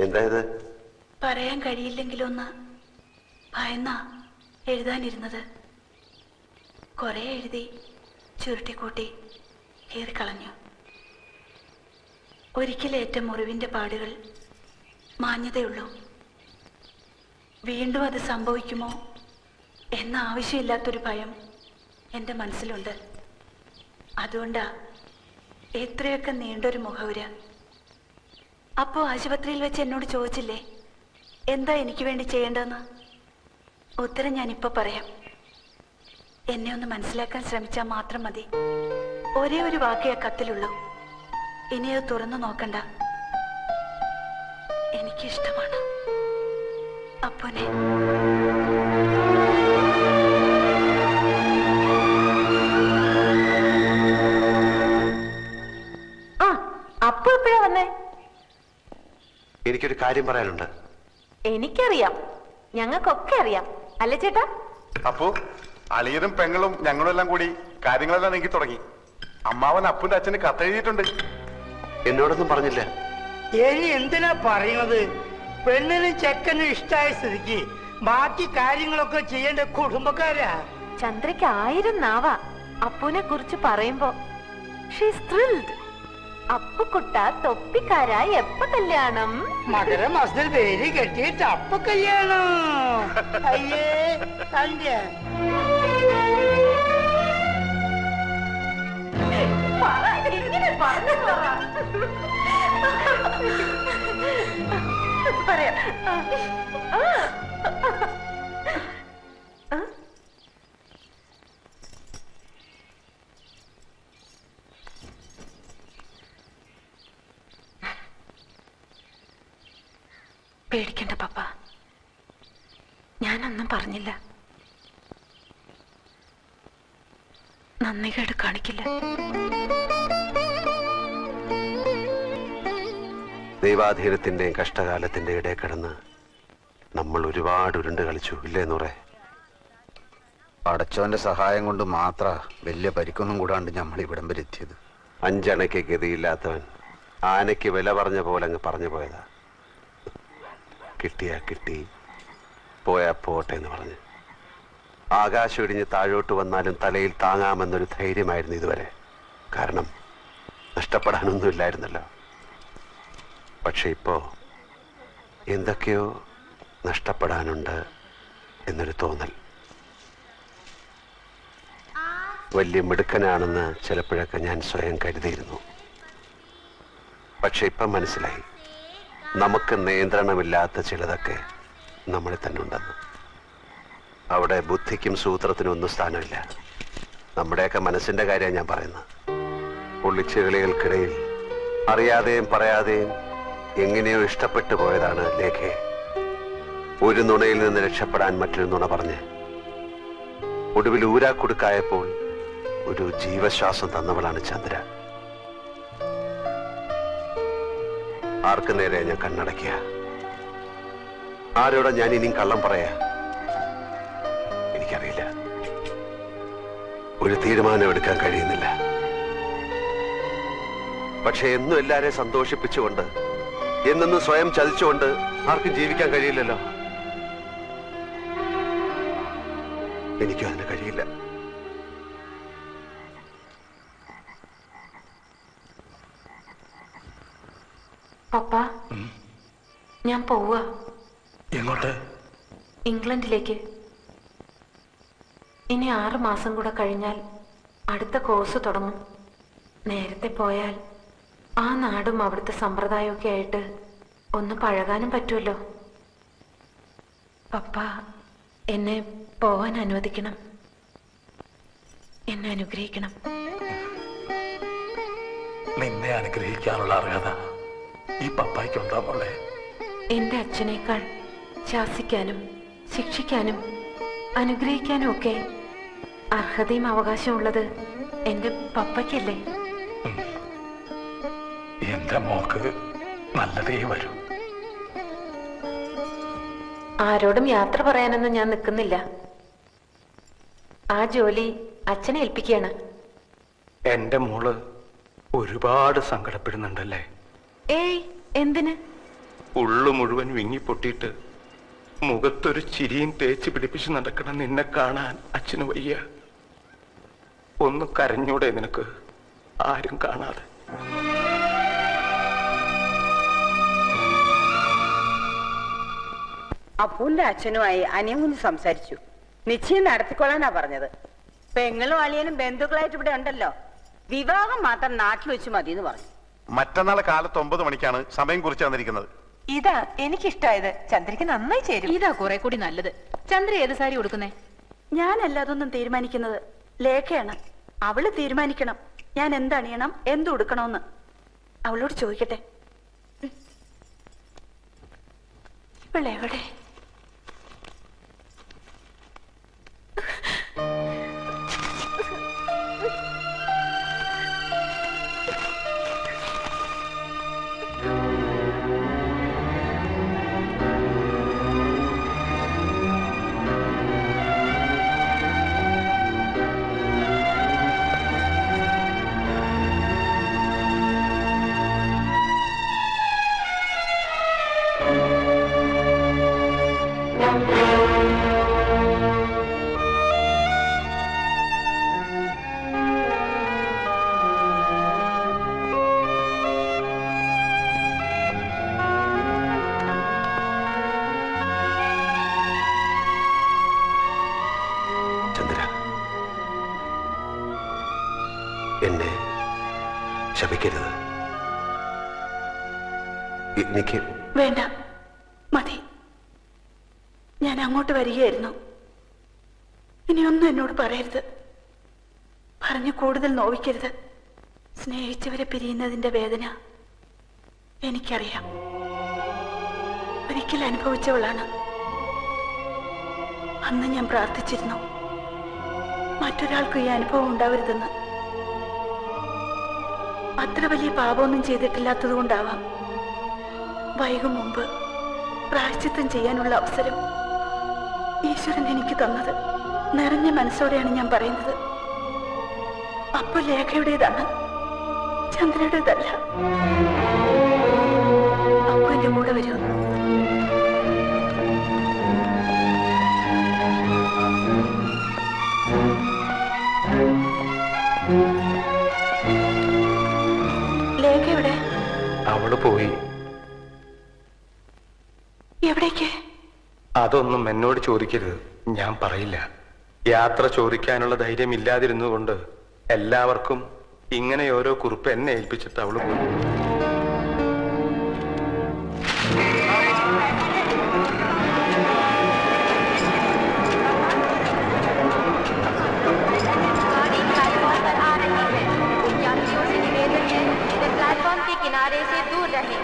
എന്തായത്? പറയാൻ കഴിയില്ലെങ്കിലൊന്ന് ഭയന്നാ എഴുതാനിരുന്നത്. കുറെ എഴുതി ചുരുട്ടിക്കൂട്ടി കീറിക്കളഞ്ഞു. ഒരിക്കലേറ്റ മുറിവിന്റെ പാടുകൾ മാഞ്ഞതേയുള്ളൂ. വീണ്ടും അത് സംഭവിക്കുമോ എന്ന ആവശ്യമില്ലാത്തൊരു ഭയം എൻ്റെ മനസ്സിലുണ്ട്. അതുകൊണ്ടാ എത്രയൊക്കെ നീണ്ടൊരു മുഖവുര. അപ്പോൾ ആശുപത്രിയിൽ വെച്ച് എന്നോട് ചോദിച്ചില്ലേ എന്താ എനിക്ക് വേണ്ടി ചെയ്യേണ്ടതെന്ന്? ഉത്തരം ഞാനിപ്പോൾ പറയാം. എന്നെ ഒന്ന് മനസ്സിലാക്കാൻ ശ്രമിച്ചാൽ മാത്രം മതി. ഒരേ ഒരു വാക്കേ ആ കത്തിലുള്ളൂ. ഇനി അത് തുറന്നു നോക്കണ്ട. എനിക്കിഷ്ടമാണ് അപ്പുനെ. അപ്പു എപ്പോഴാ വന്നേ? എനിക്കൊരു കാര്യം പറയാനുണ്ട്. എനിക്കറിയാം, ഞങ്ങൾക്കൊക്കെ അറിയാം, അല്ലേ ചേട്ടാ? അപ്പോ അളിയനും പെങ്ങളും ഞങ്ങളും എല്ലാം കൂടി കാര്യങ്ങളെല്ലാം നീക്കി തുടങ്ങി. അമ്മാവൻ അപ്പുന്റെ അച്ഛന് കത്തെഴുതിയിട്ടുണ്ട്. എന്നോടൊന്നും പറഞ്ഞില്ല. ഇനി എന്തിനാ പറയുന്നത്? പെണ്ണിനും ചെക്കനും ഇഷ്ടായ സ്ഥിതിക്ക് ബാക്കി കാര്യങ്ങളൊക്കെ ചെയ്യേണ്ട കുടുംബക്കാരാ. ചന്ദ്രയ്ക്ക് 1000 നാവാ അപ്പുനെ കുറിച്ച് പറയുമ്പോ. She's thrilled. അപ്പുക്കുട്ട തൊപ്പിക്കാരാ എപ്പ കല്യാണം? മകര മാസത്തിൽ പേര് കെട്ടിയിട്ട് അപ്പ കല്യാണം. അയ്യേ തന്റെ പറയാ. പേടിക്കണ്ട പപ്പ, ഞാനൊന്നും പറഞ്ഞില്ല. നന്ദികേട് കാണിക്കില്ല. ദൈവാധീനത്തിന്റെയും കഷ്ടകാലത്തിന്റെ ഇടയിൽ കിടന്ന് നമ്മൾ ഒരുപാട് ഉരുണ്ട് കളിച്ചു, ഇല്ലേ നൂറേ? പടച്ചോന്റെ സഹായം കൊണ്ട് മാത്ര വലിയ പരിക്കൊന്നും കൂടാണ്ട് നമ്മൾ ഇവിടം വരെ എത്തിയത്. 5 അണയ്ക്ക് ഗതിയില്ലാത്തവൻ ആനയ്ക്ക് വില പറഞ്ഞ പോലെ അങ്ങ് പറഞ്ഞു പോയതാ. കിട്ടിയാ കിട്ടി, പോയാ പോട്ടെ എന്ന് പറഞ്ഞ്. ആകാശം ഇടിഞ്ഞ് താഴോട്ട് വന്നാലും തലയിൽ താങ്ങാമെന്നൊരു ധൈര്യമായിരുന്നു ഇതുവരെ. കാരണം നഷ്ടപ്പെടാനൊന്നും ഇല്ലായിരുന്നല്ലോ. പക്ഷെ ഇപ്പോ എന്തൊക്കെയോ നഷ്ടപ്പെടാനുണ്ട് എന്നൊരു തോന്നൽ. വലിയ മിടുക്കനാണെന്ന് ചിലപ്പോഴൊക്കെ ഞാൻ സ്വയം കരുതിയിരുന്നു. പക്ഷെ ഇപ്പം മനസ്സിലായി, നമുക്ക് നിയന്ത്രണമില്ലാത്ത ചിലതൊക്കെ നമ്മളിൽ തന്നെ ഉണ്ടെന്ന്. അവിടെ ബുദ്ധിക്കും സൂത്രത്തിനും ഒന്നും സ്ഥാനമില്ല. നമ്മുടെയൊക്കെ മനസ്സിന്റെ കാര്യമാണ് ഞാൻ പറയുന്നത്. ഒളിച്ചുകളികൾക്കിടയിൽ അറിയാതെയും പറയാതെയും എങ്ങനെയോ ഇഷ്ടപ്പെട്ടു പോയതാണ് ലേഖയെ. ഒരു നുണയിൽ നിന്ന് രക്ഷപ്പെടാൻ മറ്റൊരു നുണ പറഞ്ഞ് ഒടുവിൽ ഊരാക്കുടുക്കായപ്പോൾ ഒരു ജീവശ്വാസം തന്നവളാണ് ചന്ദ്ര. ആർക്ക് നേരെ ഞാൻ കണ്ണടയ്ക്കുക? ആരോടാ ഞാൻ ഇനിയും കള്ളം പറയാ? എനിക്കറിയില്ല. ഒരു തീരുമാനം എടുക്കാൻ കഴിയുന്നില്ല. പക്ഷെ എന്നും എല്ലാരെയും സന്തോഷിപ്പിച്ചുകൊണ്ട്, എന്നും സ്വയം ചതിച്ചുകൊണ്ട് ആർക്കും ജീവിക്കാൻ കഴിയില്ലല്ലോ. എനിക്കും അതിന് കഴിയില്ല. പപ്പ, ഞാൻ പോവാ. എങ്ങോട്ട്? ഇംഗ്ലണ്ടിലേക്ക്. ഇനി 6 മാസം കൂടെ കഴിഞ്ഞാൽ അടുത്ത കോഴ്സ് തുടങ്ങും. നേരത്തെ പോയാൽ ആ നാടും അവിടുത്തെ സമ്പ്രദായമൊക്കെ ആയിട്ട് ഒന്ന് പഴകാനും പറ്റുമല്ലോ. പപ്പ, എന്നെ പോവാൻ അനുവദിക്കണം. എന്നെ അനുഗ്രഹിക്കണം. നിന്നെ അനുഗ്രഹിക്കാനുള്ള അർഹത ഈ പപ്പായ്ക്കുണ്ടാ മോളെ? എന്റെ അച്ഛനേക്കാൾ ശാസിക്കാനും ശിക്ഷിക്കാനും അനുഗ്രഹിക്കാനും ഒക്കെ അർഹതയും അവകാശമുള്ളത് എന്റെ പപ്പയ്ക്കല്ലേ? എന്റെ മോക്ക് നല്ലതേ വരൂ. ആരോടും യാത്ര പറയാനൊന്നും ഞാൻ നിൽക്കുന്നില്ല. ആ ജോലി അച്ഛനെ ഏൽപ്പിക്കുകയാണ്. എന്റെ മോള് ഒരുപാട് സങ്കടപ്പെടുന്നുണ്ടല്ലേ? ഏയ്, എന്തിന്? ഉള്ളു മുഴുവൻ വിങ്ങിപ്പൊട്ടിയിട്ട് മുഖത്തൊരു ചിരിയും തേച്ച് പിടിപ്പിച്ച് നടക്കണം നിന്നെ കാണാൻ അച്ഛന് വയ്യ. ഒന്ന് കരഞ്ഞൂടെ നിനക്ക്, ആരും കാണാതെ? അപ്പൂന്റെ അച്ഛനുമായി അനിയമുന്ന് സംസാരിച്ചു. നിശ്ചയം നടത്തിക്കൊള്ളാനാ പറഞ്ഞത്. പെങ്ങളും അളിയനും ബന്ധുക്കളായിട്ട് ഇവിടെ ഉണ്ടല്ലോ. വിവാഹം മാത്രം നാട്ടിൽ വെച്ച് മതി എന്ന് പറഞ്ഞു. മറ്റന്നാൾ കാലത്ത് 9 മണിക്കാണ് സമയം കുറിച്ച് തന്നിരിക്കുന്നത്. ഇതാ എനിക്കിഷ്ടായത്. ചന്ദ്രയ്ക്ക് നന്നായി ചേരും. ഇതാ കുറെ കൂടി നല്ലത്. ചന്ദ്ര ഏത് സാരി കൊടുക്കുന്നേ? ഞാനല്ല അതൊന്നും തീരുമാനിക്കുന്നത്, ലേഖയാണ്. അവള് തീരുമാനിക്കണം ഞാൻ എന്തണിയണം, എന്ത് ഉടുക്കണമെന്ന്. അവളോട് ചോദിക്കട്ടെ. ഇവളെവിടെ? എന്നെ ശപിക്കരുത്. എനിക്ക് വേണ്ട, മതി. ഞാൻ അങ്ങോട്ട് വരികയായിരുന്നു. ഇനിയൊന്നും എന്നോട് പറയരുത്, പറഞ്ഞു കൂടുതൽ നോവിക്കരുത്. സ്നേഹിച്ചവരെ പിരിയുന്നതിന്റെ വേദന എനിക്കറിയാം. ഒരിക്കൽ അനുഭവിച്ചവളാണ്. അന്ന് ഞാൻ പ്രാർത്ഥിച്ചിരുന്നു മറ്റൊരാൾക്കും ഈ അനുഭവം ഉണ്ടാവരുതെന്ന്. അത്ര വലിയ പാപമൊന്നും ചെയ്തിട്ടില്ലാത്തത് കൊണ്ടാവാം വൈകും മുമ്പ് പ്രായശ്ചിത്തം ചെയ്യാനുള്ള അവസരം ഈശ്വരൻ എനിക്ക് തന്നത്. നിറഞ്ഞ മനസ്സോടെയാണ് ഞാൻ പറയുന്നത്. അപ്പോൾ ലേഖയുടേതാണ്, ചന്ദ്രയുടേതല്ല. അപ്പൊ എന്റെ കൂടെ വരുമോ? ലേഖ എവിടെ? അവള് പോയി. എവിടേക്ക്? അതൊന്നും എന്നോട് ചോദിക്കരുത്, ഞാൻ പറയില്ല. യാത്ര ചോദിക്കാനുള്ള ധൈര്യം ഇല്ലാതിരുന്നുകൊണ്ട് എല്ലാവർക്കും ഇങ്ങനെ ഓരോ കുറിപ്പ് എന്നെ ഏൽപ്പിച്ചിട്ട് അവള് പോയി. प्लेटफॉर्म के किनारे से दूर रहें।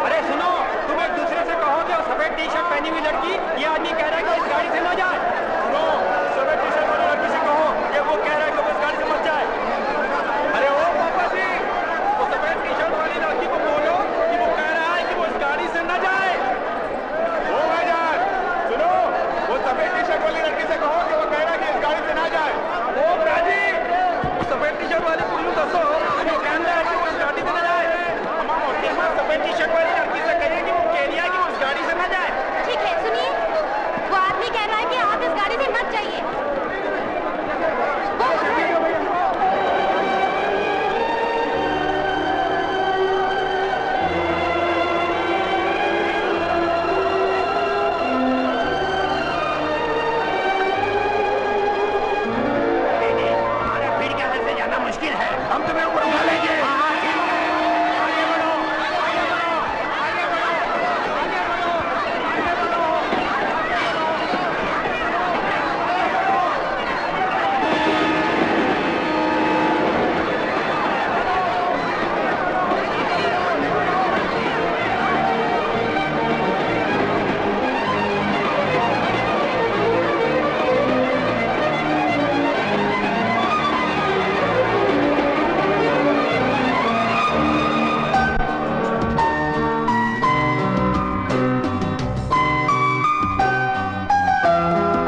अरे सुनो, तुम एक दूसरे से कहो कि सफेद टी शर्ट पहनी हुई लड़की ये आदमी कह रहा है कि इस गाड़ी से न जाए।